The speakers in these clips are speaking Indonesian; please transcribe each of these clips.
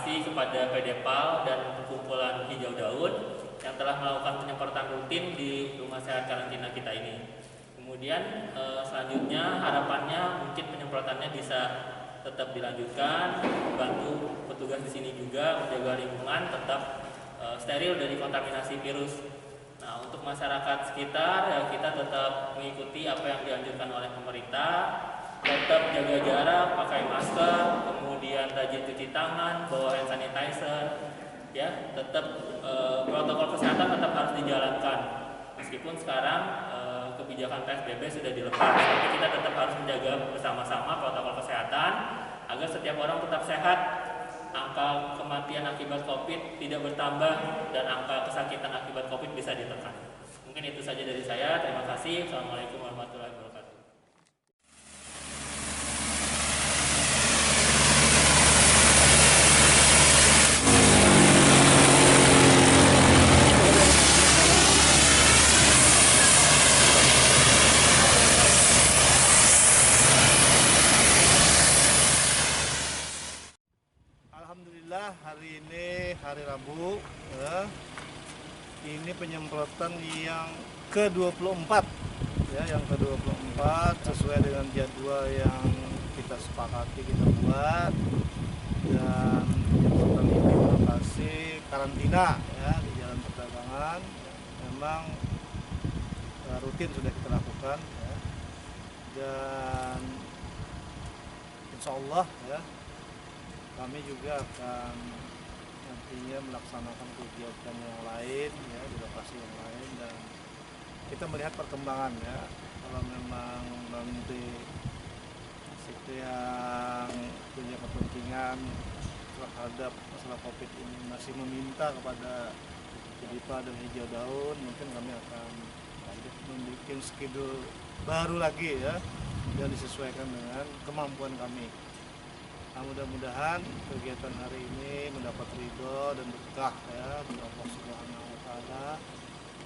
kasih kepada PDPAL dan Perkumpulan Hijau Daun yang telah melakukan penyemprotan rutin di rumah sehat karantina kita ini. Kemudian selanjutnya harapannya mungkin penyemprotannya bisa tetap dilanjutkan, bantu petugas di sini juga menjaga lingkungan tetap steril dari kontaminasi virus. Nah, untuk masyarakat sekitar ya kita tetap mengikuti apa yang dianjurkan oleh pemerintah, tetap jaga jarak, pakai masker, kemudian rajin cuci tangan, bawa hand sanitizer, ya tetap protokol kesehatan tetap harus dijalankan. Meskipun sekarang kebijakan PSBB sudah dilepas, tapi kita tetap harus menjaga bersama-sama protokol kesehatan agar setiap orang tetap sehat, angka kematian akibat COVID tidak bertambah dan angka kesakitan akibat COVID bisa ditekan. Mungkin itu saja dari saya. Terima kasih. Assalamualaikum warahmatullahi wabarakatuh. Alhamdulillah hari ini hari Rabu ya. Ini penyemprotan yang ke-24 ya, yang ke-24 sesuai dengan jadwal yang kita sepakati kita buat, dan penyemprotan ini di lokasi karantina ya di Jalan Perdagangan memang rutin sudah kita lakukan ya. Dan insya Allah ya kami juga akan nantinya melaksanakan kegiatan yang lain ya di lokasi yang lain, dan kita melihat perkembangan ya. Kalau memang nanti situ yang punya kepentingan terhadap masalah COVID ini masih meminta kepada PDPAL dan Hijau Daun, mungkin kami akan membuat schedule baru lagi ya, dan disesuaikan dengan kemampuan kami. Nah, mudah-mudahan kegiatan hari ini mendapat ridho dan berkah ya dari Allah Subhanahu wa Ta'ala,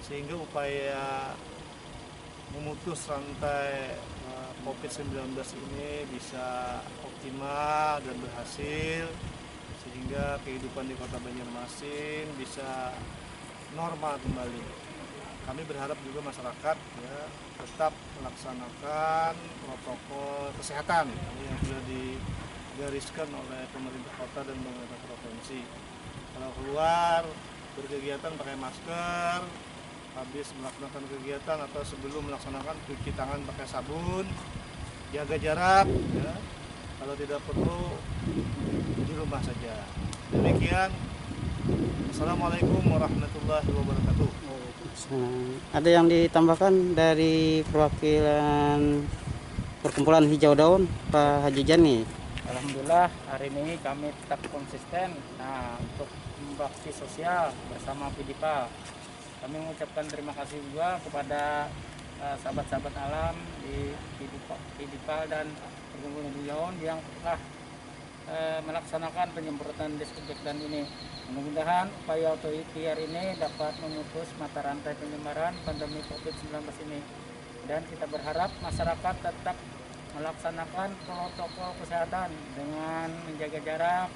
sehingga upaya memutus rantai COVID-19 ini bisa optimal dan berhasil, sehingga kehidupan di Kota Banjarmasin bisa normal kembali. Kami berharap juga masyarakat ya tetap melaksanakan protokol kesehatan yang sudah digariskan oleh pemerintah kota dan pemerintah provinsi. Kalau keluar berkegiatan pakai masker, habis melaksanakan kegiatan atau sebelum melaksanakan cuci tangan pakai sabun, jaga jarak ya. Kalau tidak perlu di rumah saja. Demikian. Assalamualaikum warahmatullahi wabarakatuh. Ada yang ditambahkan dari perwakilan Perkumpulan Hijau Daun, Pak Haji Jani? Alhamdulillah hari ini kami tetap konsisten untuk bakti sosial bersama PDPAL. Kami mengucapkan terima kasih juga kepada sahabat-sahabat alam di PDPAL dan Perkumpulan Hijau Daun yang telah melaksanakan penyemprotan disinfektan ini. Mudah-mudahan upaya atau ikhtiar ini dapat memutus mata rantai penyebaran pandemi COVID-19 ini, dan kita berharap masyarakat tetap melaksanakan protokol kesehatan dengan menjaga jarak,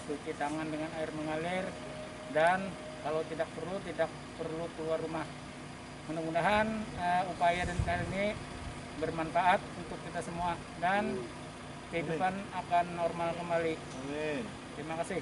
cuci tangan dengan air mengalir, dan kalau tidak perlu keluar rumah. Mudah-mudahan upaya dan cara ini bermanfaat untuk kita semua dan kehidupan akan normal kembali. Amin. Terima kasih.